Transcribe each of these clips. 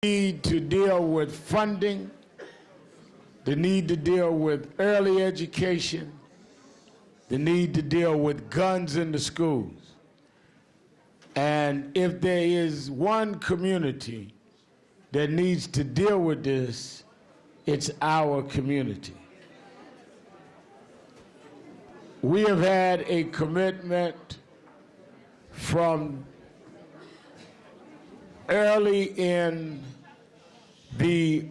need to deal with funding, the need to deal with early education, the need to deal with guns in the schools. And if there is one community that needs to deal with this, it's our community. We have had a commitment from early in the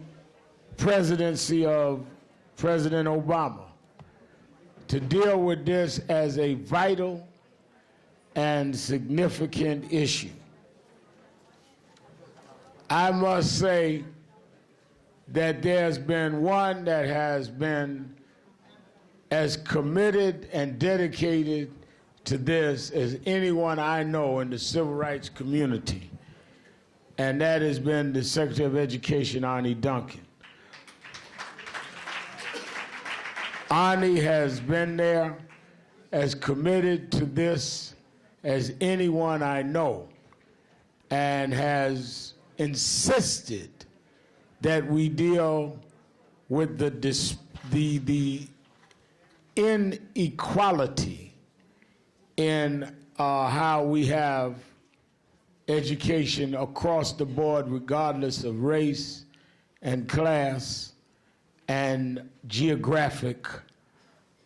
presidency of President Obama to deal with this as a vital and significant issue. I must say that there's been one that has been as committed and dedicated to this as anyone I know in the civil rights community, and that has been the Secretary of Education, Arne Duncan. Arne has been there as committed to this as anyone I know, and has insisted that we deal with the inequality in how we have education across the board, regardless of race and class and geographic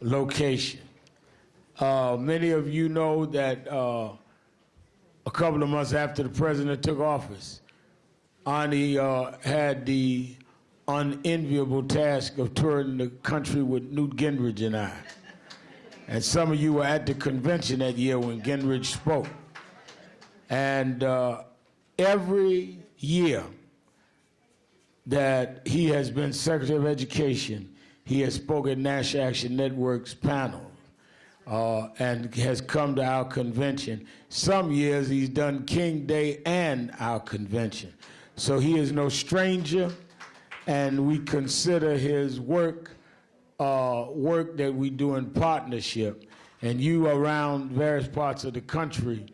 location. Many of you know that a couple of months after the president took office, Arne had the unenviable task of touring the country with Newt Gingrich and I. And some of you were at the convention that year when Gingrich spoke. And every year that he has been Secretary of Education, he has spoken at National Action Network's panel and has come to our convention. Some years he's done King Day and our convention. So he is no stranger, and we consider his work that we do in partnership. And you around various parts of the country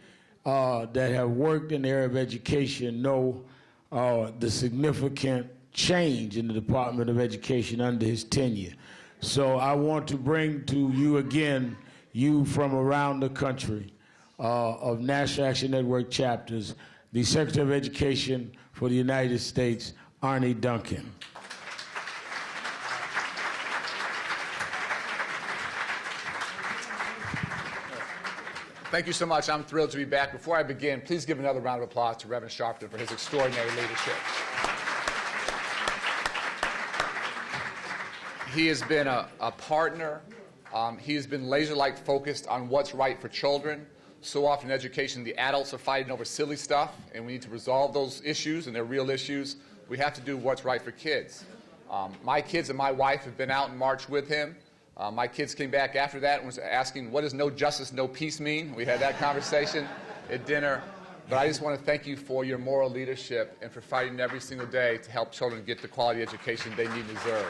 that have worked in the area of education know the significant change in the Department of Education under his tenure. So I want to bring to you again, you from around the country of National Action Network chapters, the Secretary of Education for the United States, Arne Duncan. Thank you so much. I'm thrilled to be back. Before I begin, please give another round of applause to Reverend Sharpton for his extraordinary leadership. He has been a partner. He has been laser-like focused on what's right for children. So often in education, the adults are fighting over silly stuff, and we need to resolve those issues, and they're real issues. We have to do what's right for kids. My kids and my wife have been out and marched with him. My kids came back after that and was asking, what does no justice, no peace mean? We had that conversation at dinner. But I just want to thank you for your moral leadership and for fighting every single day to help children get the quality education they need and deserve.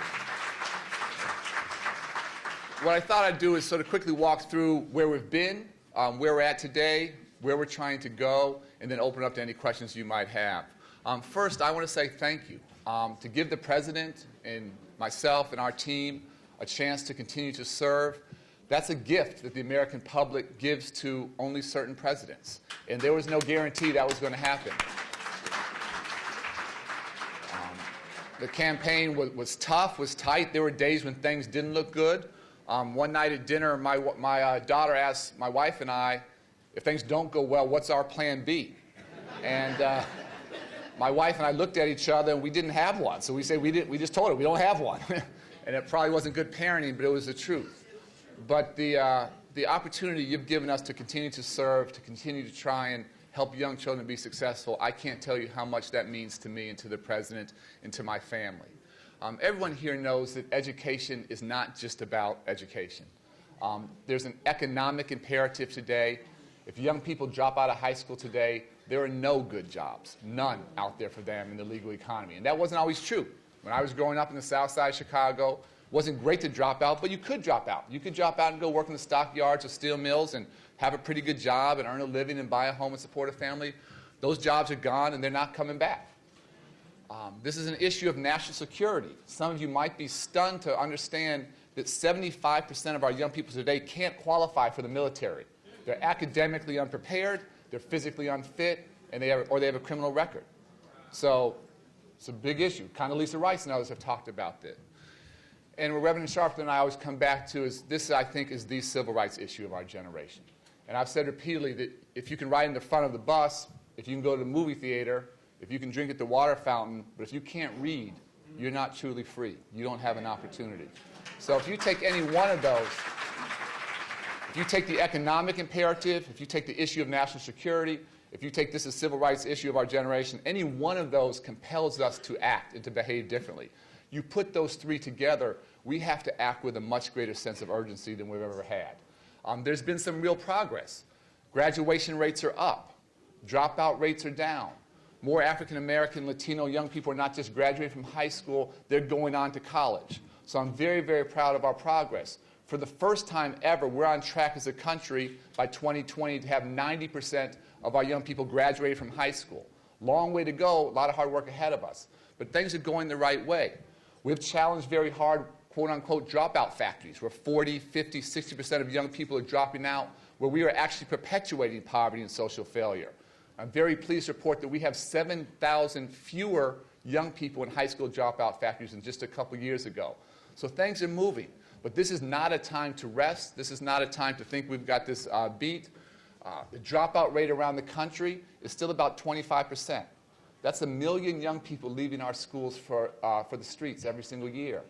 What I thought I'd do is sort of quickly walk through where we've been, where we're at today, where we're trying to go, and then open up to any questions you might have. First, I want to say thank you to give the President and myself and our team a chance to continue to serve. That's a gift that the American public gives to only certain presidents. And there was no guarantee that was going to happen. The campaign was tough, was tight. There were days when things didn't look good. One night at dinner, my daughter asked my wife and I, if things don't go well, what's our plan B? And my wife and I looked at each other, and we didn't have one. So we just told her we don't have one. And it probably wasn't good parenting, but it was the truth. But the opportunity you've given us to continue to serve, to continue to try and help young children be successful, I can't tell you how much that means to me and to the President and to my family. Everyone here knows that education is not just about education. There's an economic imperative today. If young people drop out of high school today, there are no good jobs, none out there for them in the legal economy. And that wasn't always true. When I was growing up in the South Side of Chicago, it wasn't great to drop out, but you could drop out. You could drop out and go work in the stockyards or steel mills and have a pretty good job and earn a living and buy a home and support a family. Those jobs are gone, and they're not coming back. This is an issue of national security. Some of you might be stunned to understand that 75% of our young people today can't qualify for the military. They're academically unprepared, they're physically unfit, and they have a criminal record. So it's a big issue. Condoleezza Rice and others have talked about this. And what Reverend Sharpton and I always come back to is this, I think, is the civil rights issue of our generation. And I've said repeatedly that if you can ride in the front of the bus, if you can go to the movie theater, if you can drink at the water fountain, but if you can't read, you're not truly free. You don't have an opportunity. So if you take any one of those, if you take the economic imperative, if you take the issue of national security, if you take this as civil rights issue of our generation, any one of those compels us to act and to behave differently. You put those three together, we have to act with a much greater sense of urgency than we've ever had. There's been some real progress. Graduation rates are up. Dropout rates are down. More African American, Latino young people are not just graduating from high school, they're going on to college. So I'm very, very proud of our progress. For the first time ever, we're on track as a country by 2020 to have 90% of our young people graduated from high school. Long way to go, a lot of hard work ahead of us. But things are going the right way. We've challenged very hard, quote-unquote, dropout factories, where 40, 50, 60% of young people are dropping out, where we are actually perpetuating poverty and social failure. I'm very pleased to report that we have 7,000 fewer young people in high school dropout factories than just a couple years ago. So things are moving. But this is not a time to rest. This is not a time to think we've got this beat. The dropout rate around the country is still about 25%. That's 1 million young people leaving our schools for the streets every single year.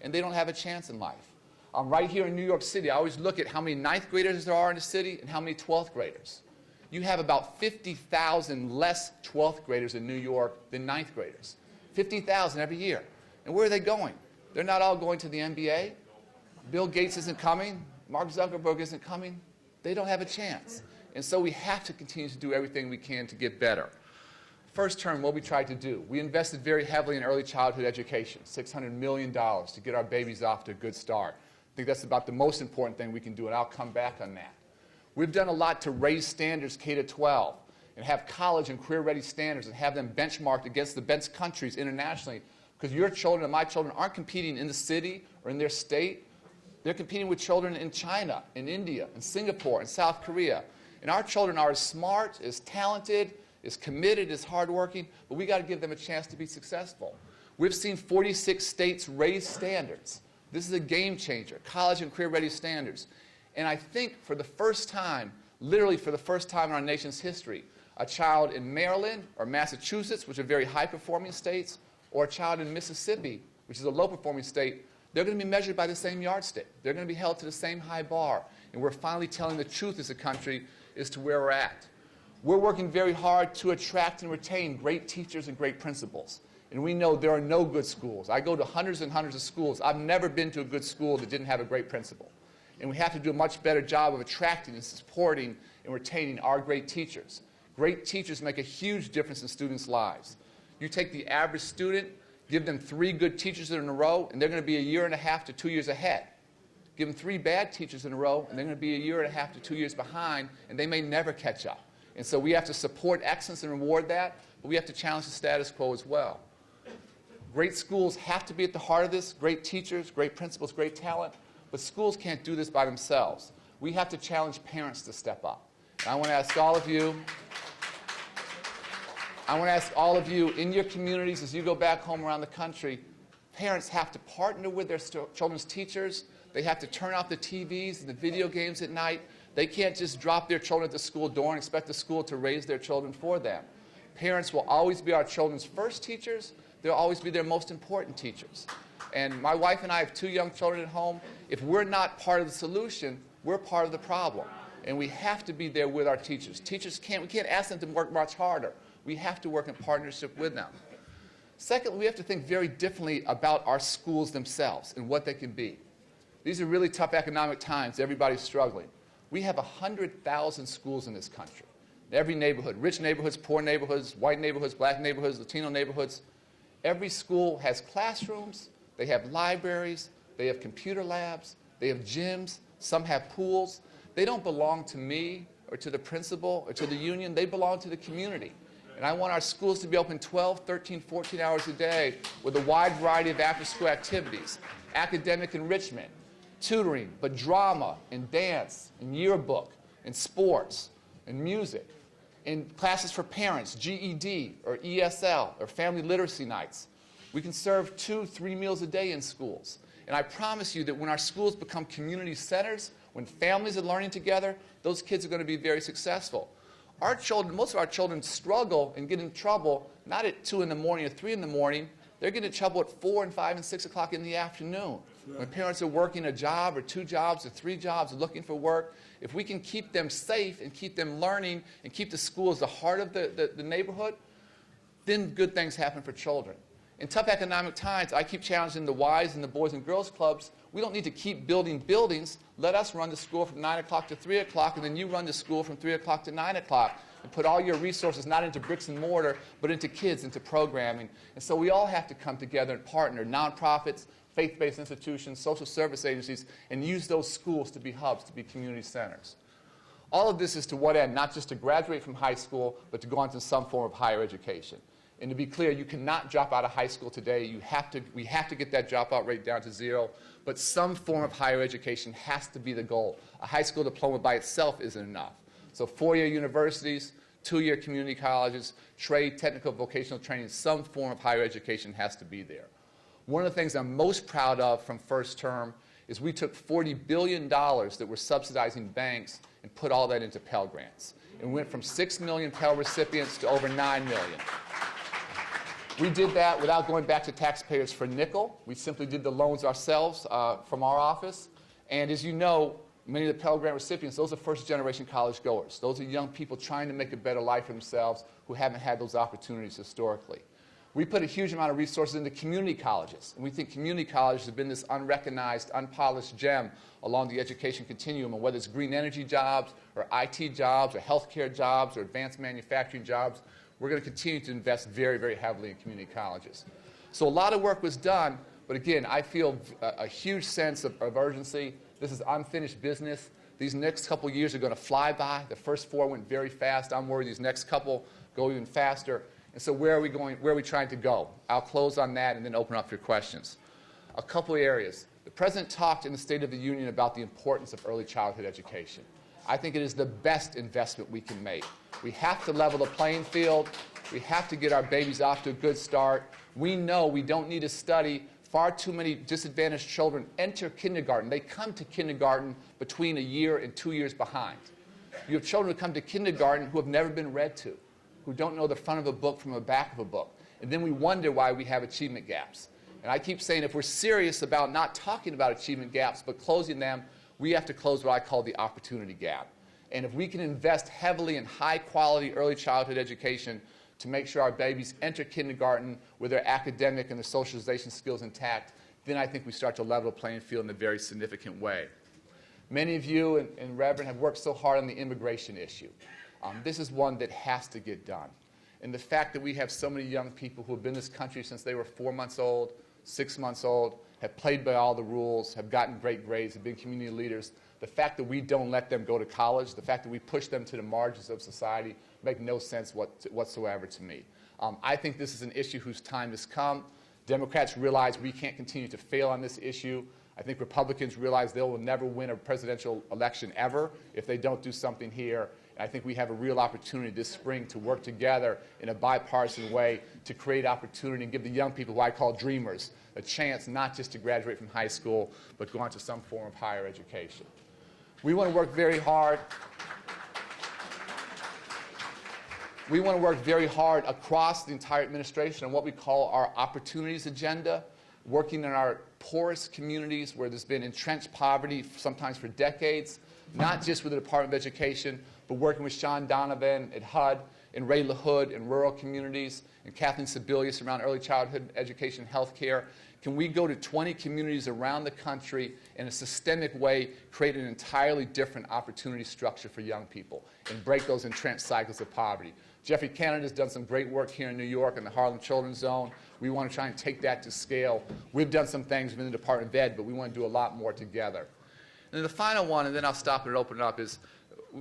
And they don't have a chance in life. Right here in New York City, I always look at how many 9th graders there are in the city and how many 12th graders. You have about 50,000 less 12th graders in New York than 9th graders. 50,000 every year. And where are they going? They're not all going to the NBA. Bill Gates isn't coming. Mark Zuckerberg isn't coming. They don't have a chance. And so we have to continue to do everything we can to get better. First term, what we tried to do, we invested very heavily in early childhood education, $600 million to get our babies off to a good start. I think that's about the most important thing we can do, and I'll come back on that. We've done a lot to raise standards K-12 and have college and career-ready standards and have them benchmarked against the best countries internationally, because your children and my children aren't competing in the city or in their state. They're competing with children in China, in India, in Singapore, in South Korea. And our children are as smart, as talented, as committed, as hardworking, but we got to give them a chance to be successful. We've seen 46 states raise standards. This is a game changer, college and career-ready standards. And I think for the first time, literally for the first time in our nation's history, a child in Maryland or Massachusetts, which are very high-performing states, or a child in Mississippi, which is a low-performing state, they're going to be measured by the same yardstick. They're going to be held to the same high bar. And we're finally telling the truth as a country as to where we're at. We're working very hard to attract and retain great teachers and great principals. And we know there are no good schools. I go to hundreds and hundreds of schools. I've never been to a good school that didn't have a great principal. And we have to do a much better job of attracting and supporting and retaining our great teachers. Great teachers make a huge difference in students' lives. You take the average student, give them 3 good teachers in a row, and they're going to be 1.5 years to 2 years ahead. Give them 3 bad teachers in a row, and they're going to be 1.5 years to 2 years behind, and they may never catch up. And so we have to support excellence and reward that, but we have to challenge the status quo as well. Great schools have to be at the heart of this, great teachers, great principals, great talent, but schools can't do this by themselves. We have to challenge parents to step up. And I want to ask all of you, in your communities, as you go back home around the country, parents have to partner with their children's teachers. They have to turn off the TVs and the video games at night. They can't just drop their children at the school door and expect the school to raise their children for them. Parents will always be our children's first teachers. They'll always be their most important teachers. And my wife and I have 2 young children at home. If we're not part of the solution, we're part of the problem. And we have to be there with our teachers. We can't ask them to work much harder. We have to work in partnership with them. Secondly, we have to think very differently about our schools themselves and what they can be. These are really tough economic times. Everybody's struggling. We have 100,000 schools in this country. In every neighborhood, rich neighborhoods, poor neighborhoods, white neighborhoods, black neighborhoods, Latino neighborhoods. Every school has classrooms, they have libraries, they have computer labs, they have gyms, some have pools. They don't belong to me or to the principal or to the union. They belong to the community. And I want our schools to be open 12, 13, 14 hours a day with a wide variety of after-school activities, academic enrichment, tutoring, but drama and dance and yearbook and sports and music, and classes for parents, GED or ESL or family literacy nights. We can serve 2, 3 meals a day in schools. And I promise you that when our schools become community centers, when families are learning together, those kids are going to be very successful. Our children, most of our children struggle and get in trouble not at 2 in the morning or 3 in the morning. They're getting in trouble at 4 and 5 and 6 o'clock in the afternoon. When parents are working a job or 2 jobs or 3 jobs, looking for work, if we can keep them safe and keep them learning and keep the school as the heart of the neighborhood, then good things happen for children. In tough economic times, I keep challenging the Ys and the Boys and Girls Clubs. We don't need to keep building buildings. Let us run the school from 9 o'clock to 3 o'clock, and then you run the school from 3 o'clock to 9 o'clock. And put all your resources not into bricks and mortar, but into kids, into programming. And so we all have to come together and partner, nonprofits, faith-based institutions, social service agencies, and use those schools to be hubs, to be community centers. All of this is to what end? Not just to graduate from high school, but to go on to some form of higher education. And to be clear, you cannot drop out of high school today. We have to get that dropout rate down to 0, but some form of higher education has to be the goal. A high school diploma by itself isn't enough. So 4-year universities, 2-year community colleges, trade, technical, vocational training, some form of higher education has to be there. One of the things I'm most proud of from first term is we took $40 billion that were subsidizing banks and put all that into Pell Grants. And went from 6 million Pell recipients to over 9 million. We did that without going back to taxpayers for a nickel. We simply did the loans ourselves from our office. And as you know, many of the Pell Grant recipients, those are first-generation college goers. Those are young people trying to make a better life for themselves who haven't had those opportunities historically. We put a huge amount of resources into community colleges. And we think community colleges have been this unrecognized, unpolished gem along the education continuum. And whether it's green energy jobs or IT jobs or healthcare jobs or advanced manufacturing jobs, we're going to continue to invest very, very heavily in community colleges. So a lot of work was done, but again, I feel a huge sense of urgency. This is unfinished business. These next couple years are going to fly by. The first 4 went very fast. I'm worried these next couple go even faster. And so where are we going? Where are we trying to go? I'll close on that and then open up for questions. A couple of areas. The President talked in the State of the Union about the importance of early childhood education. I think it is the best investment we can make. We have to level the playing field. We have to get our babies off to a good start. We know we don't need to study. Far too many disadvantaged children enter kindergarten. They come to kindergarten between 1 year and 2 years behind. You have children who come to kindergarten who have never been read to, who don't know the front of a book from the back of a book. And then we wonder why we have achievement gaps. And I keep saying if we're serious about not talking about achievement gaps but closing them, we have to close what I call the opportunity gap. And if we can invest heavily in high-quality early childhood education to make sure our babies enter kindergarten with their academic and their socialization skills intact, then I think we start to level the playing field in a very significant way. Many of you and Reverend have worked so hard on the immigration issue. This is one that has to get done. And the fact that we have so many young people who have been in this country since they were 4 months old, 6 months old, have played by all the rules, have gotten great grades, have been community leaders, the fact that we don't let them go to college, the fact that we push them to the margins of society, make no sense whatsoever to me. I think this is an issue whose time has come. Democrats realize we can't continue to fail on this issue. I think Republicans realize they will never win a presidential election ever if they don't do something here. And I think we have a real opportunity this spring to work together in a bipartisan way to create opportunity and give the young people who I call dreamers a chance not just to graduate from high school, but go on to some form of higher education. We want to work very hard. We want to work very hard across the entire administration on what we call our opportunities agenda, working in our poorest communities where there's been entrenched poverty, sometimes for decades, not just with the Department of Education, but working with Sean Donovan at HUD, and Ray LaHood in rural communities, and Kathleen Sebelius around early childhood education and health care. Can we go to 20 communities around the country in a systemic way, create an entirely different opportunity structure for young people and break those entrenched cycles of poverty? Jeffrey Canada has done some great work here in New York in the Harlem Children's Zone. We want to try and take that to scale. We've done some things within the Department of Ed, but we want to do a lot more together. And then the final one, and then I'll stop and open it up, is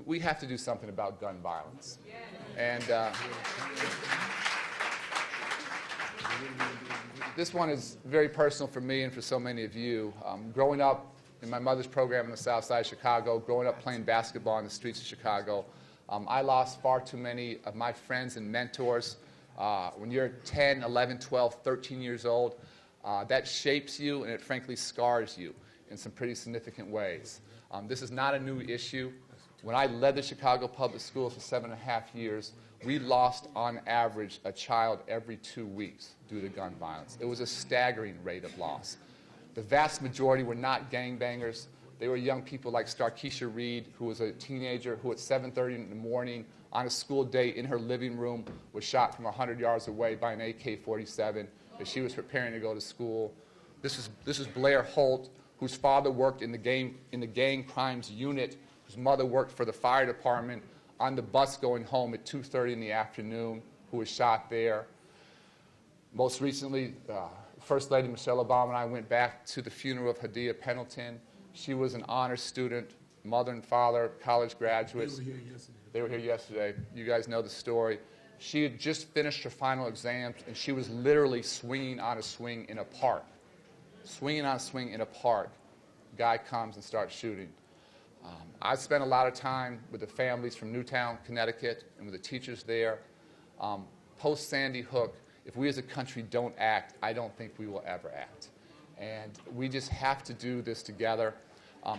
we have to do something about gun violence. And this one is very personal for me and for so many of you. Growing up in my mother's program in the South Side of Chicago, growing up playing basketball in the streets of Chicago, I lost far too many of my friends and mentors. When you're 10, 11, 12, 13 years old, that shapes you and it frankly scars you in some pretty significant ways. This is not a new issue. When I led the Chicago Public Schools for 7.5 years, we lost on average a child every 2 weeks due to gun violence. It was a staggering rate of loss. The vast majority were not gangbangers. They were young people like Starkeisha Reed, who was a teenager who at 7:30 in the morning on a school day in her living room was shot from 100 yards away by an AK-47 as she was preparing to go to school. This is Blair Holt, whose father worked in the gang crimes unit, whose mother worked for the fire department, on the bus going home at 2:30 in the afternoon, who was shot there. Most recently, First Lady Michelle Obama and I went back to the funeral of Hadiyah Pendleton. She was an honors student, mother and father, college graduates. They were here yesterday. You guys know the story. She had just finished her final exams, and she was literally swinging on a swing in a park. Swinging on a swing in a park. Guy comes and starts shooting. I spent a lot of time with the families from Newtown, Connecticut, and with the teachers there. Post Sandy Hook, if we as a country don't act, I don't think we will ever act. And we just have to do this together.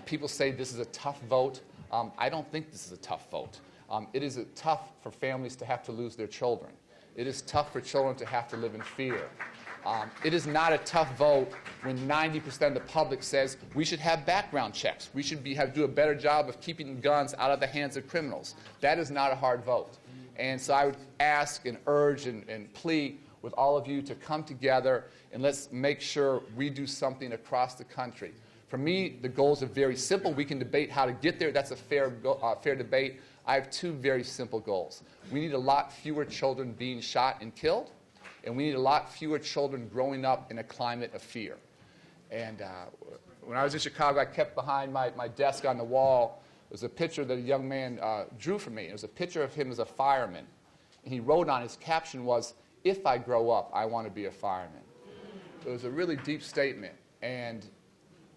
People say this is a tough vote. I don't think this is a tough vote. It is tough for families to have to lose their children. It is tough for children to have to live in fear. It is not a tough vote when 90% of the public says we should have background checks. We should do a better job of keeping guns out of the hands of criminals. That is not a hard vote. And so I would ask and urge and plead with all of you to come together and let's make sure we do something across the country. For me, the goals are very simple. We can debate how to get there. That's a fair debate. I have two very simple goals. We need a lot fewer children being shot and killed, and we need a lot fewer children growing up in a climate of fear. And when I was in Chicago, I kept behind my desk on the wall. There was a picture that a young man drew for me. It was a picture of him as a fireman. And he wrote on, his caption was, "If I grow up, I want to be a fireman." It was a really deep statement. And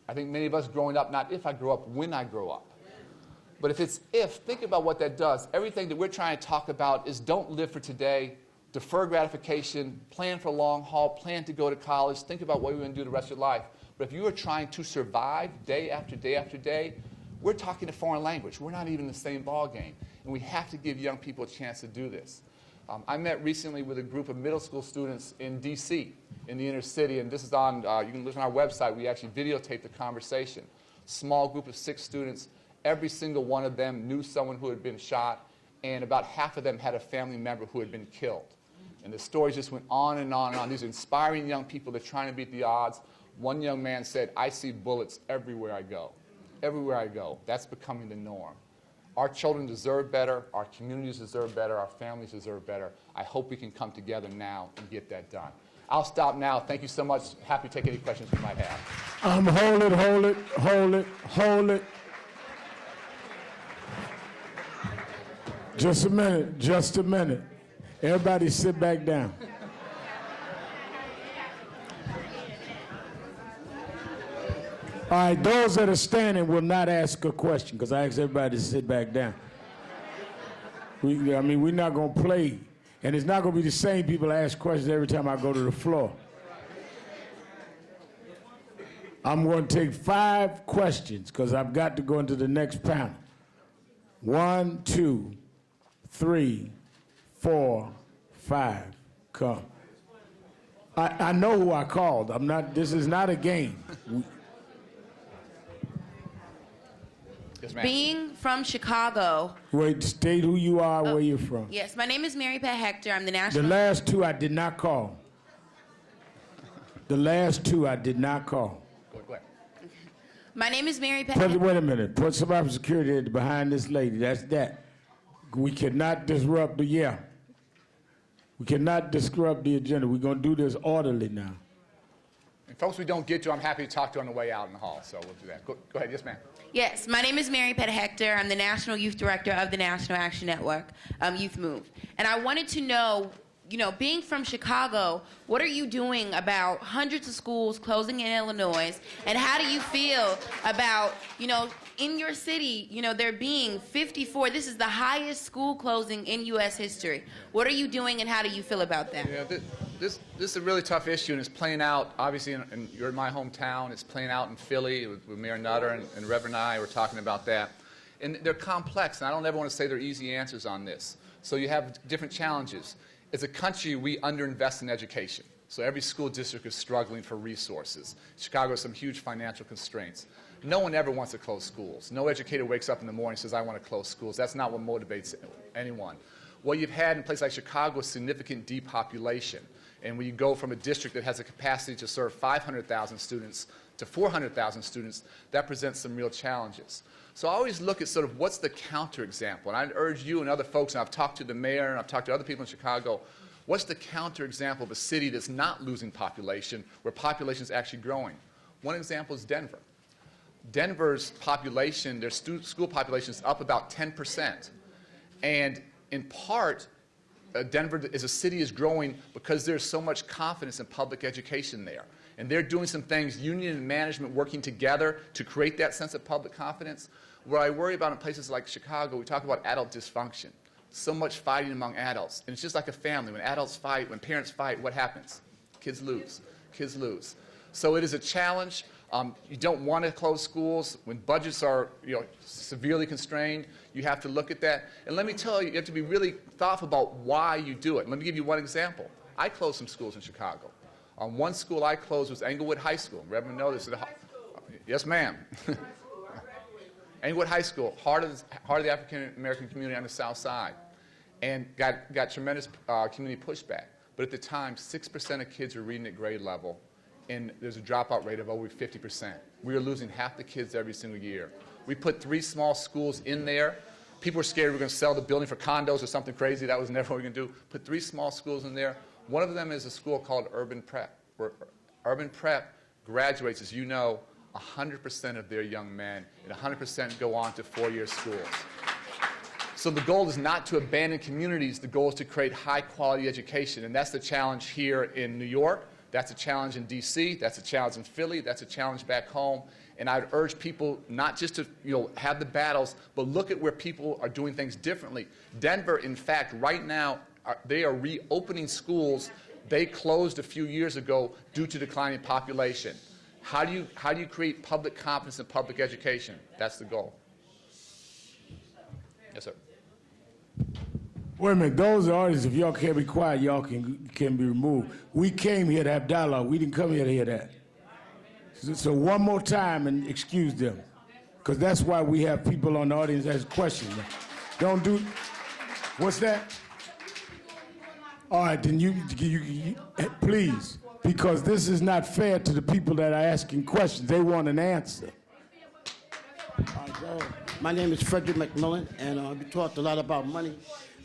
I think many of us growing up, not if I grow up, when I grow up. But if it's if, think about what that does. Everything that we're trying to talk about is don't live for today, defer gratification, plan for long haul, plan to go to college, think about what you're going to do the rest of your life. But if you are trying to survive day after day after day, we're talking a foreign language. We're not even in the same ball game. And we have to give young people a chance to do this. I met recently with a group of middle school students in D.C., in the inner city, and this is on, you can look on our website. We actually videotaped the conversation. Small group of 6 students. Every single one of them knew someone who had been shot, and about half of them had a family member who had been killed. And the stories just went on and on and on. These are inspiring young people. They're trying to beat the odds. One young man said, "I see bullets everywhere I go." Everywhere I go. That's becoming the norm. Our children deserve better. Our communities deserve better. Our families deserve better. I hope we can come together now and get that done. I'll stop now. Thank you so much. Happy to take any questions you might have. Hold it. Just a minute. Everybody sit back down. All right, those that are standing will not ask a question because I asked everybody to sit back down. We're not going to play, and it's not going to be the same people that ask questions every time I go to the floor. I'm going to take 5 questions because I've got to go into the next panel. 1, 2, 3, 4, 5. Come. I know who I called. This is not a game. Yes, ma'am. Being from Chicago. Wait, state who you are, where you're from. Yes, my name is Mary Pat Hector. I'm the national. The last 2 I did not call. Go ahead. My name is Mary Pat. Wait a minute. Put somebody from security behind this lady. That's that. We cannot disrupt We cannot disrupt the agenda. We're going to do this orderly now. And folks we don't get to, I'm happy to talk to on the way out in the hall, so we'll do that. Go ahead, yes, ma'am. Yes, my name is Mary Pat Hector. I'm the National Youth Director of the National Action Network, Youth Move. And I wanted to know, being from Chicago, what are you doing about hundreds of schools closing in Illinois? And how do you feel about, in your city, there being 54, this is the highest school closing in U.S. history. What are you doing and how do you feel about that? Yeah, this is a really tough issue, and it's playing out, obviously, you're in my hometown. It's playing out in Philly with Mayor Nutter and Reverend and I were talking about that. And they're complex, and I don't ever want to say they're easy answers on this. So you have different challenges. As a country, we underinvest in education. So every school district is struggling for resources. Chicago has some huge financial constraints. No one ever wants to close schools. No educator wakes up in the morning and says, I want to close schools. That's not what motivates anyone. What you've had in places like Chicago is significant depopulation. And when you go from a district that has a capacity to serve 500,000 students to 400,000 students, that presents some real challenges. So I always look at sort of what's the counterexample. And I'd urge you and other folks, and I've talked to the mayor and I've talked to other people in Chicago, what's the counterexample of a city that's not losing population, where population is actually growing? One example is Denver. Denver's population, their school population is up about 10%. And in part, Denver as a city is growing because there's so much confidence in public education there. And they're doing some things, union and management working together to create that sense of public confidence. What I worry about in places like Chicago, we talk about adult dysfunction. So much fighting among adults. And it's just like a family. When adults fight, when parents fight, what happens? Kids lose. Kids lose. So it is a challenge. You don't want to close schools. When budgets are severely constrained, you have to look at that. And let me tell you, you have to be really thoughtful about why you do it. Let me give you one example. I closed some schools in Chicago. One school I closed was Englewood High School. Reverend knows this. Yes, ma'am. Englewood High School, heart of the African American community on the South Side, and got tremendous community pushback. But at the time, 6% of kids were reading at grade level, and there's a dropout rate of over 50%. We were losing half the kids every single year. We put 3 small schools in there. People were scared we were going to sell the building for condos or something crazy. That was never what we were going to do. Put 3 small schools in there. One of them is a school called Urban Prep. Where Urban Prep graduates, as you know, 100% of their young men, and 100% go on to 4-year schools. So the goal is not to abandon communities. The goal is to create high-quality education, and that's the challenge here in New York. That's a challenge in D.C. That's a challenge in Philly. That's a challenge back home. And I'd urge people not just to have the battles, but look at where people are doing things differently. Denver, in fact, right now, they are reopening schools they closed a few years ago due to declining population. How do you create public confidence in public education? That's the goal. Yes, sir. Wait a minute, those audience, if y'all can't be quiet, y'all can be removed. We came here to have dialogue. We didn't come here to hear that. So one more time and excuse them, because that's why we have people on the audience that ask questions. Don't do, what's that? All right, then you please, because this is not fair to the people that are asking questions. They want an answer. My name is Frederick McMillan, and you talked a lot about money,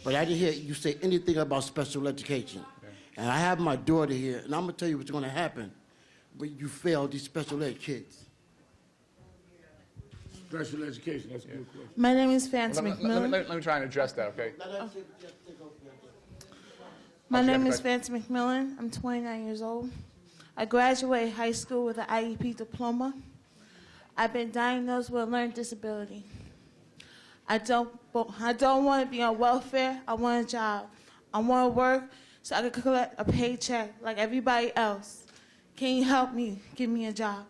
but I didn't hear you say anything about special education. Okay. And I have my daughter here, and I'm going to tell you what's going to happen when you fail these special ed kids. Special education, that's a good question. My name is Fancy McMillan. Let me try and address that, okay? My name is Fancy McMillan. I'm 29 years old. I graduated high school with an IEP diploma. I've been diagnosed with a learning disability. I don't want to be on welfare. I want a job. I want to work so I can collect a paycheck like everybody else. Can you help me? Give me a job.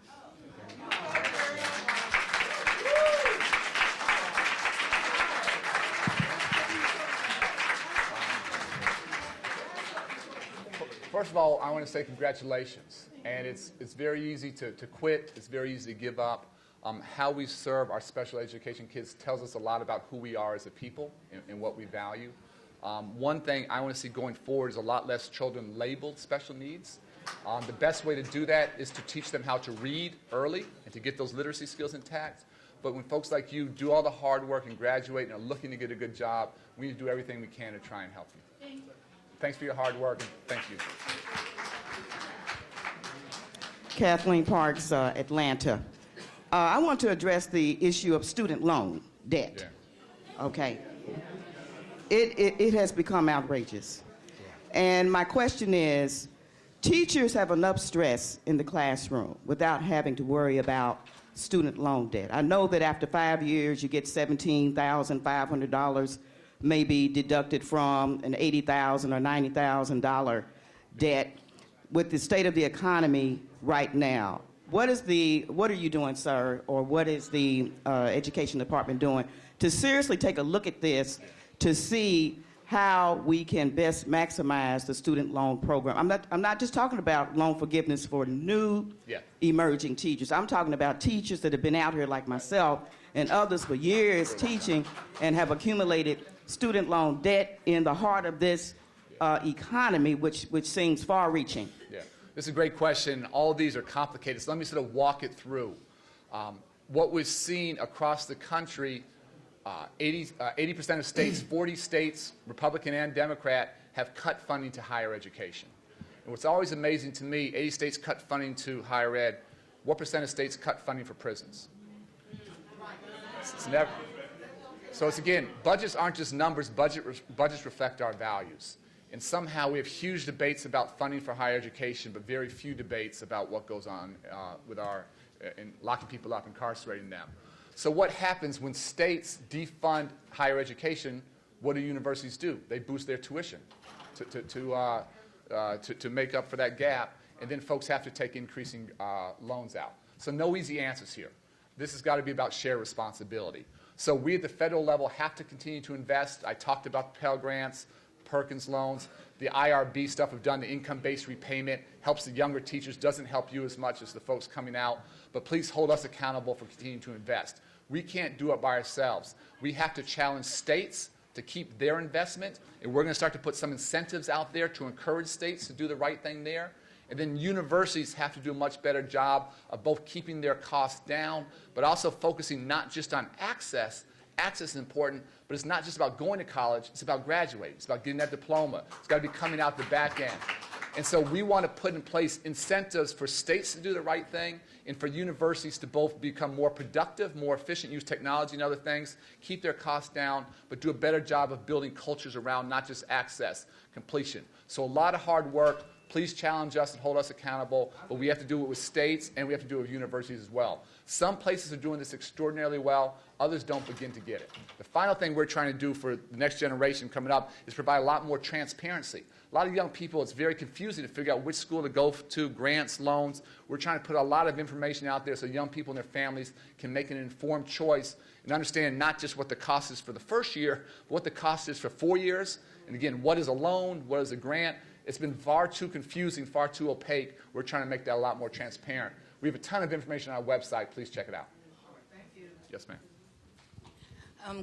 First of all, I want to say congratulations. And it's very easy to quit. It's very easy to give up. How we serve our special education kids tells us a lot about who we are as a people and what we value. One thing I want to see going forward is a lot less children labeled special needs. The best way to do that is to teach them how to read early and to get those literacy skills intact. But when folks like you do all the hard work and graduate and are looking to get a good job, we need to do everything we can to try and help you. Thanks for your hard work, and thank you. Kathleen Parks, Atlanta. I want to address the issue of student loan debt. Yeah. Okay. It has become outrageous. And my question is, teachers have enough stress in the classroom without having to worry about student loan debt. I know that after 5 years, you get $17,500 maybe deducted from an $80,000 or $90,000 debt. With the state of the economy right now, what are you doing, sir, or what is the education department doing to seriously take a look at this to see how we can best maximize the student loan program? I'm not just talking about loan forgiveness for new emerging teachers. I'm talking about teachers that have been out here like myself and others for years teaching and have accumulated student loan debt in the heart of this economy, which seems far-reaching. Yeah, this is a great question. All of these are complicated, so let me sort of walk it through. What we've seen across the country, 80% of states, 40 states, Republican and Democrat, have cut funding to higher education. And what's always amazing to me, 80 states cut funding to higher ed. What percent of states cut funding for prisons? It's never. So it's, again, budgets aren't just numbers. Budgets reflect our values. And somehow we have huge debates about funding for higher education, but very few debates about what goes on with in locking people up, incarcerating them. So what happens when states defund higher education? What do universities do? They boost their tuition to make up for that gap, and then folks have to take increasing loans out. So no easy answers here. This has got to be about shared responsibility. So we at the federal level have to continue to invest. I talked about the Pell Grants, Perkins loans, the IRB stuff we've done, the income-based repayment, helps the younger teachers, doesn't help you as much as the folks coming out. But please hold us accountable for continuing to invest. We can't do it by ourselves. We have to challenge states to keep their investment, and we're going to start to put some incentives out there to encourage states to do the right thing there. And then universities have to do a much better job of both keeping their costs down, but also focusing not just on access. Access is important, but it's not just about going to college. It's about graduating. It's about getting that diploma. It's got to be coming out the back end. And so we want to put in place incentives for states to do the right thing and for universities to both become more productive, more efficient, use technology and other things, keep their costs down, but do a better job of building cultures around not just access, completion. So a lot of hard work. Please challenge us and hold us accountable, but we have to do it with states and we have to do it with universities as well. Some places are doing this extraordinarily well. Others don't begin to get it. The final thing we're trying to do for the next generation coming up is provide a lot more transparency. A lot of young people, it's very confusing to figure out which school to go to, grants, loans. We're trying to put a lot of information out there so young people and their families can make an informed choice and understand not just what the cost is for the first year, but what the cost is for 4 years. And again, what is a loan? What is a grant? It's been far too confusing, far too opaque. We're trying to make that a lot more transparent. We have a ton of information on our website. Please check it out. Thank you. Yes, ma'am.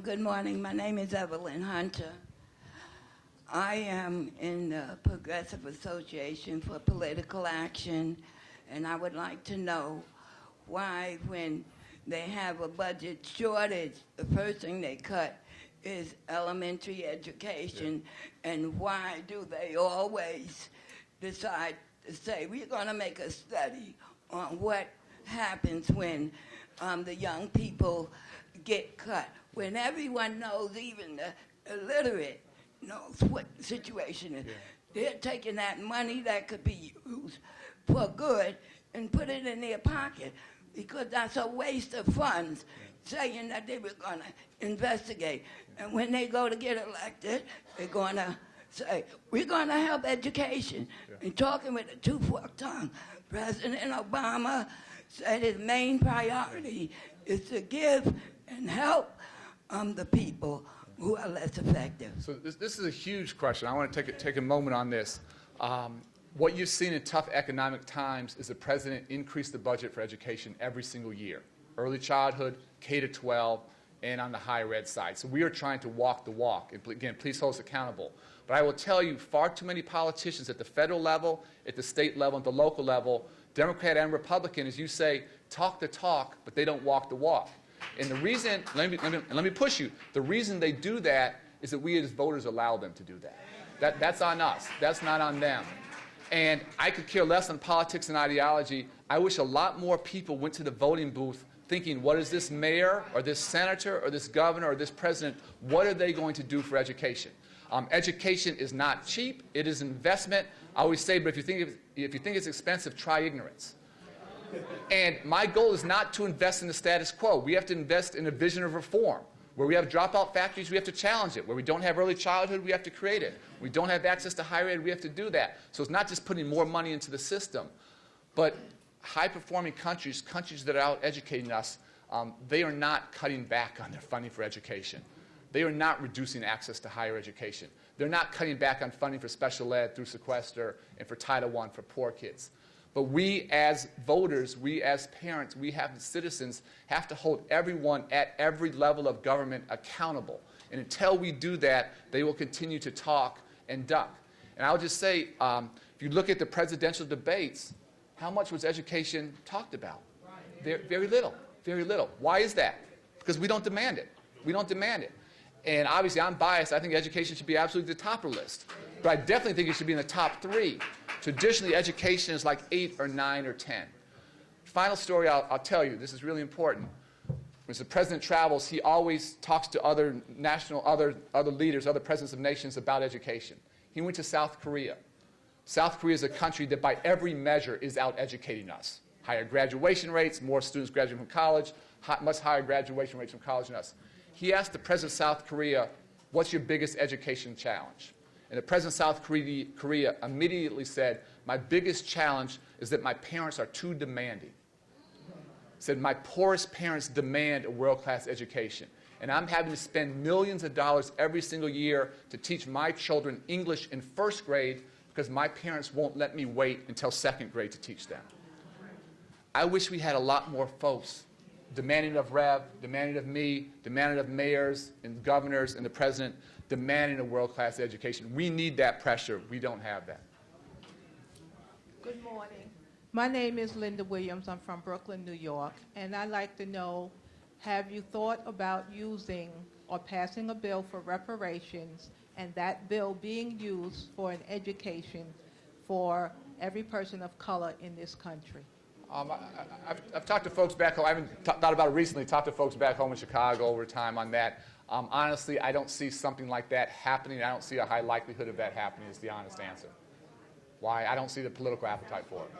Good morning. My name is Evelyn Hunter. I am in the Progressive Association for Political Action, and I would like to know why, when they have a budget shortage, the first thing they cut is elementary education, and why do they always decide to say, we're going to make a study on what happens when the young people get cut, when everyone knows, even the illiterate knows what the situation is. They're taking that money that could be used for good and put it in their pocket, because that's a waste of funds, saying that they were going to investigate. And when they go to get elected, they're going to say, we're going to help education. And talking with a two-forked tongue, President Obama said his main priority is to give and help the people who are less effective. So this is a huge question. I want to take a moment on this. What you've seen in tough economic times is the president increase the budget for education every single year. Early childhood, K-12, and on the higher ed side. So we are trying to walk the walk. And again, please hold us accountable. But I will tell you, far too many politicians at the federal level, at the state level, at the local level, Democrat and Republican, as you say, talk the talk, but they don't walk the walk. And the reason, let me push you, the reason they do that is that we as voters allow them to do that. That's on us. That's not on them. And I could care less on politics and ideology. I wish a lot more people went to the voting booth thinking, what is this mayor or this senator or this governor or this president, what are they going to do for education? Education is not cheap. It is an investment. I always say, but if you think it's expensive, try ignorance. And my goal is not to invest in the status quo. We have to invest in a vision of reform. Where we have dropout factories, we have to challenge it. Where we don't have early childhood, we have to create it. We don't have access to higher ed, we have to do that. So it's not just putting more money into the system, but high-performing countries, countries that are out-educating us, they are not cutting back on their funding for education. They are not reducing access to higher education. They're not cutting back on funding for special ed through sequester and for Title I for poor kids. But we as voters, we as parents, we as citizens have to hold everyone at every level of government accountable. And until we do that, they will continue to talk and duck. And I'll just say, if you look at the presidential debates, how much was education talked about? Very little, very little. Why is that? Because we don't demand it. We don't demand it. And obviously, I'm biased. I think education should be absolutely the top of the list. But I definitely think it should be in the top 3. Traditionally, education is like 8 or 9 or 10. Final story I'll tell you. This is really important. When the president travels, he always talks to other leaders, other presidents of nations about education. He went to South Korea. South Korea is a country that by every measure is out-educating us. Higher graduation rates, more students graduating from college, much higher graduation rates from college than us. He asked the president of South Korea, what's your biggest education challenge? And the president of South Korea immediately said, my biggest challenge is that my parents are too demanding. He said, my poorest parents demand a world-class education. And I'm having to spend millions of dollars every single year to teach my children English in first grade because my parents won't let me wait until second grade to teach them. I wish we had a lot more folks demanding of Rev, demanding of me, demanding of mayors and governors and the president, demanding a world-class education. We need that pressure. We don't have that. Good morning. My name is Linda Williams. I'm from Brooklyn, New York. And I'd like to know, have you thought about using or passing a bill for reparations and that bill being used for an education for every person of color in this country? I've talked to folks back home. I haven't thought about it recently. Talked to folks back home in Chicago over time on that. Honestly, I don't see something like that happening. I don't see a high likelihood of that happening is the honest answer. Why? I don't see the political appetite for it.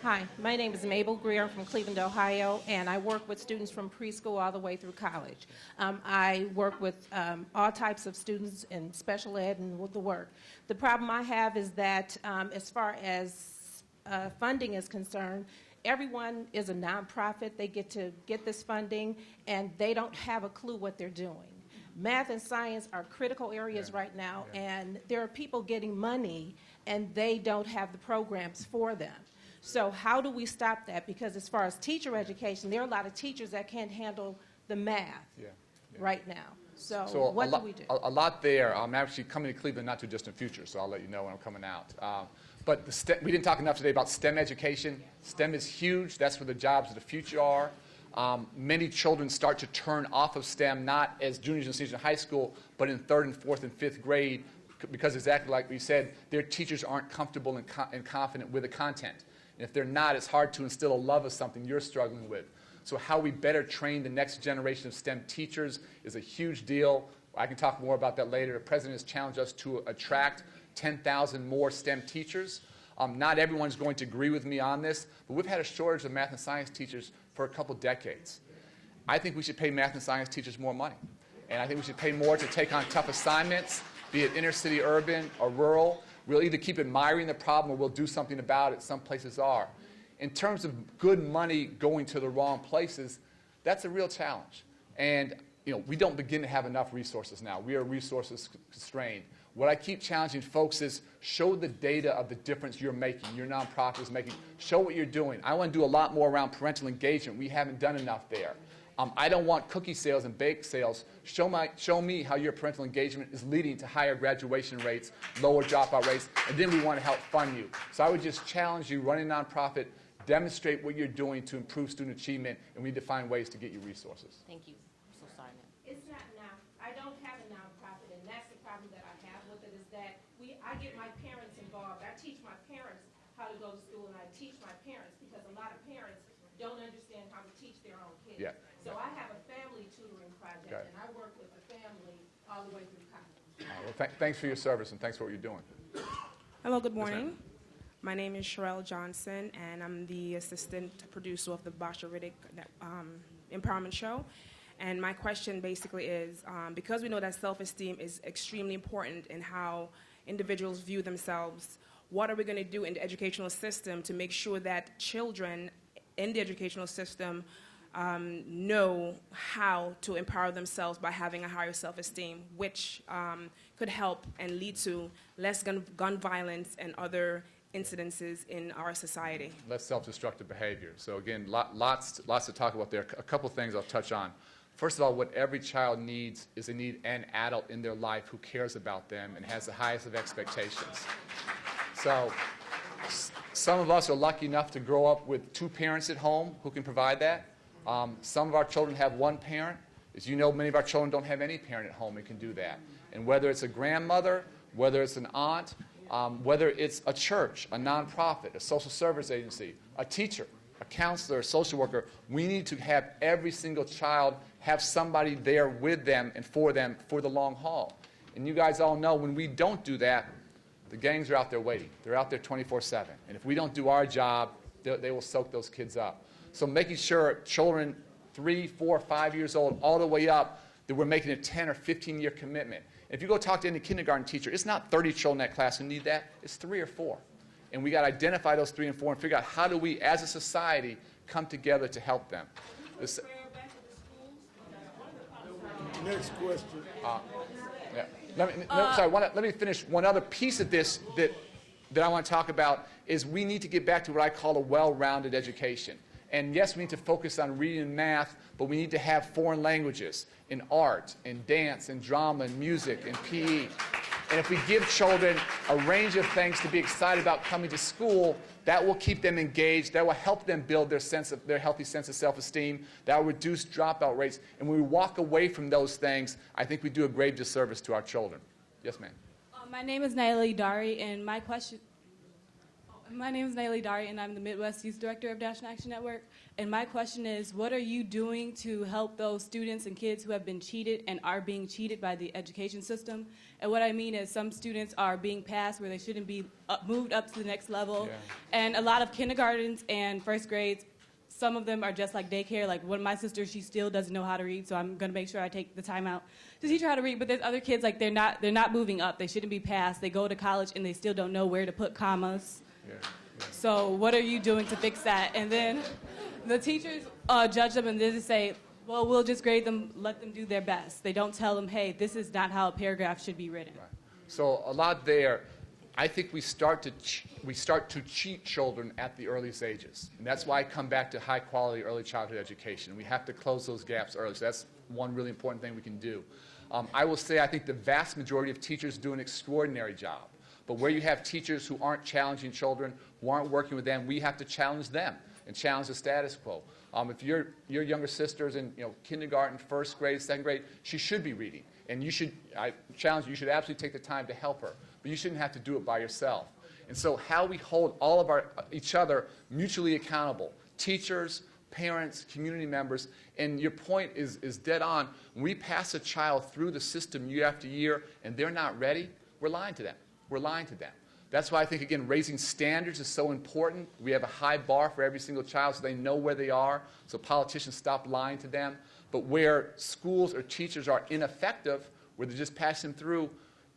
Hi, my name is Mabel Greer from Cleveland, Ohio, and I work with students from preschool all the way through college. I work with all types of students in special ed and with the work. The problem I have is that as far as funding is concerned, everyone is a nonprofit. They get to get this funding, and they don't have a clue what they're doing. Math and science are critical areas right now, and there are people getting money, and they don't have the programs for them. So how do we stop that? Because as far as teacher education, there are a lot of teachers that can't handle the math right now. So what do we do? A lot there. I'm actually coming to Cleveland not too distant future, so I'll let you know when I'm coming out. But we didn't talk enough today about STEM education. STEM is huge. That's where the jobs of the future are. Many children start to turn off of STEM, not as juniors and seniors in high school, but in 3rd and 4th and 5th grade, because exactly like we said, their teachers aren't comfortable and confident with the content. And if they're not, it's hard to instill a love of something you're struggling with. So how we better train the next generation of STEM teachers is a huge deal. I can talk more about that later. The president has challenged us to attract 10,000 more STEM teachers. Not everyone's going to agree with me on this, but we've had a shortage of math and science teachers for a couple decades. I think we should pay math and science teachers more money. And I think we should pay more to take on tough assignments, be it inner city, urban, or rural. We'll either keep admiring the problem or we'll do something about it. Some places are. In terms of good money going to the wrong places, that's a real challenge. And we don't begin to have enough resources now. We are resources constrained. What I keep challenging folks is show the data of the difference you're making, your nonprofit is making. Show what you're doing. I want to do a lot more around parental engagement. We haven't done enough there. I don't want cookie sales and bake sales. Show me how your parental engagement is leading to higher graduation rates, lower dropout rates, and then we want to help fund you. So I would just challenge you, running a nonprofit, Demonstrate what you're doing to improve student achievement, and we need to find ways to get you resources. Thank you. I'm so sorry, ma'am. It's not now. I don't have a nonprofit, and that's the problem that I have with it is that I get my parents involved. I teach my parents how to go to school, and I teach my parents because a lot of parents don't understand how to teach their own kids. Yeah. So I have a family tutoring project, Okay. and I work with the family all the way through college. Well, thanks for your service, and thanks for what you're doing. Hello, good morning. My name is Sherelle Johnson, and I'm the assistant producer of the Basha Riddick Empowerment Show. And my question basically is, because we know that self-esteem is extremely important in how individuals view themselves, what are we going to do in the educational system to make sure that children in the educational system know how to empower themselves by having a higher self-esteem, which could help and lead to less gun violence and other incidences in our society. Less self-destructive behavior. So again, lots to talk about there. A couple things I'll touch on. First of all, what every child needs is they need an adult in their life who cares about them and has the highest of expectations. So some of us are lucky enough to grow up with two parents at home who can provide that. Some of our children have one parent. As you know, many of our children don't have any parent at home who can do that. And whether it's a grandmother, whether it's an aunt, whether it's a church, a nonprofit, a social service agency, a teacher, a counselor, a social worker, we need to have every single child have somebody there with them for the long haul. And you guys all know when we don't do that, the gangs are out there waiting. They're out there 24/7. And if we don't do our job, they will soak those kids up. So making sure children 3, 4, 5 years old, all the way up, that we're making a 10 or 15-year commitment. If you go talk to any kindergarten teacher, it's not 30 children in that class who need that. It's 3 or 4. And we got to identify those 3 and 4 and figure out how do we, as a society, come together to help them. Next question. Yeah. Let me finish. One other piece of this that I want to talk about is we need to get back to what I call a well-rounded education. And yes, we need to focus on reading and math, but we need to have foreign languages in art, in dance, in drama, in music, in PE. And if we give children a range of things to be excited about coming to school, that will keep them engaged. That will help them build their healthy sense of self-esteem. That will reduce dropout rates. And when we walk away from those things, I think we do a grave disservice to our children. Yes, ma'am. My name is Naili Dari, and my question. My name is Naili Dari, and I'm the Midwest Youth Director of N.A.N Action Network. And my question is, what are you doing to help those students and kids who have been cheated and are being cheated by the education system? And what I mean is some students are being passed where they shouldn't be moved up to the next level. Yeah. And a lot of kindergartens and first grades, some of them are just like daycare. Like one of my sisters, she still doesn't know how to read, so I'm going to make sure I take the time out to teach her how to read. But there's other kids, like they're not moving up. They shouldn't be passed. They go to college and they still don't know where to put commas. Yeah. So what are you doing to fix that? And then the teachers judge them and they just say, well, we'll just grade them, let them do their best. They don't tell them, hey, this is not how a paragraph should be written. Right. So a lot there, I think we start to cheat children at the earliest ages. And that's why I come back to high-quality early childhood education. We have to close those gaps early. So that's one really important thing we can do. I will say I think the vast majority of teachers do an extraordinary job. But where you have teachers who aren't challenging children, who aren't working with them, we have to challenge them and challenge the status quo. If your younger sister's in kindergarten, first grade, second grade, she should be reading. And I challenge you should absolutely take the time to help her. But you shouldn't have to do it by yourself. And so how we hold all of each other mutually accountable, teachers, parents, community members, and your point is dead on. When we pass a child through the system year after year and they're not ready, we're lying to them. We're lying to them. That's why I think, again, raising standards is so important. We have a high bar for every single child so they know where they are, so politicians stop lying to them. But where schools or teachers are ineffective, where they're just passing through,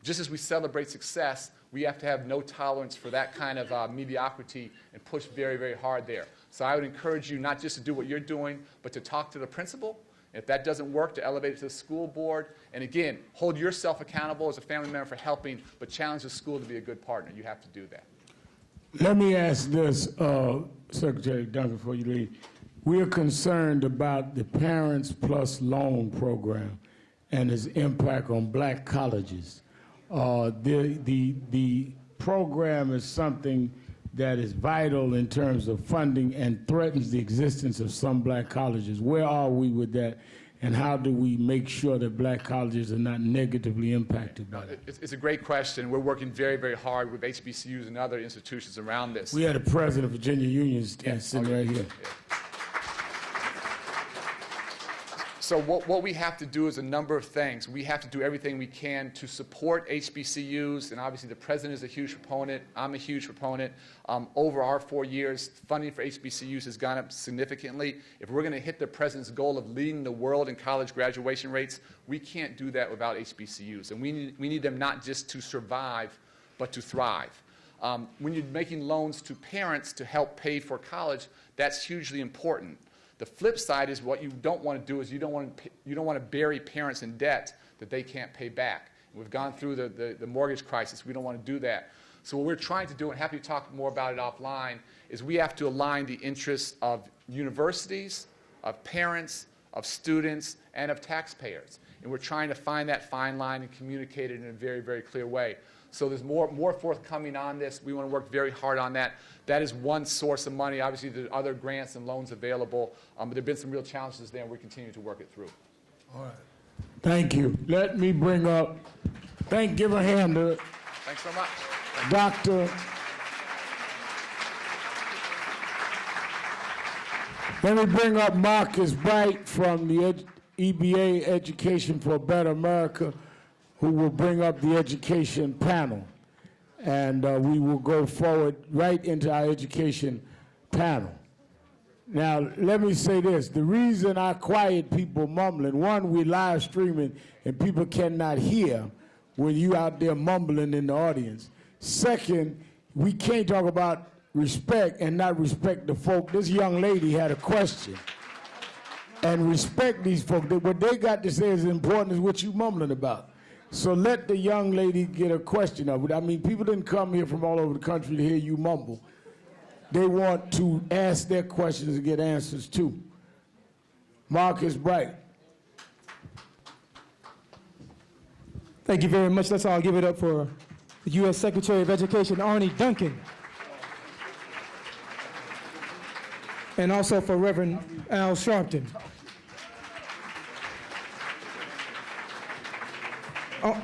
just as we celebrate success, we have to have no tolerance for that kind of mediocrity and push very, very hard there. So I would encourage you not just to do what you're doing, but to talk to the principal. If that doesn't work, to elevate it to the school board. And again, hold yourself accountable as a family member for helping, but challenge the school to be a good partner. You have to do that. Let me ask this, Secretary Duncan, before you leave. We're concerned about the Parents Plus Loan Program and its impact on black colleges. The program is something that is vital in terms of funding and threatens the existence of some black colleges. Where are we with that, and how do we make sure that black colleges are not negatively impacted by that? It's a great question. We're working very, very hard with HBCUs and other institutions around this. We had a president of Virginia Union sitting right here. Yeah. So what we have to do is a number of things. We have to do everything we can to support HBCUs, and obviously the president is a huge proponent. I'm a huge proponent. Over our 4 years, funding for HBCUs has gone up significantly. If we're going to hit the president's goal of leading the world in college graduation rates, we can't do that without HBCUs. And we need them not just to survive, but to thrive. When you're making loans to parents to help pay for college, that's hugely important. The flip side is what you don't want to do is you don't want to bury parents in debt that they can't pay back. We've gone through the mortgage crisis. We don't want to do that. So what we're trying to do, and happy to talk more about it offline, is we have to align the interests of universities, of parents, of students, and of taxpayers. And we're trying to find that fine line and communicate it in a very, very clear way. So there's more forthcoming on this. We want to work very hard on that. That is one source of money. Obviously, there are other grants and loans available, but there have been some real challenges there, and we continue to work it through. All right. Thank you. Let me bring up, give a hand to Thanks so much. Dr. Let me bring up Marcus Bright from the EBA Education for a Better America, who will bring up the education panel. And we will go forward right into our education panel. Now, let me say this. The reason I quiet people mumbling, one, we live streaming and people cannot hear when you out there mumbling in the audience. Second, we can't talk about respect and not respect the folk. This young lady had a question. And respect these folk. What they got to say is as important as what you mumbling about. So let the young lady get a question of it. I mean, people didn't come here from all over the country to hear you mumble. They want to ask their questions and get answers too. Marcus Bright. Thank you very much. Let's all give it up for the U.S. Secretary of Education, Arne Duncan. And also for Reverend Al Sharpton. Oh.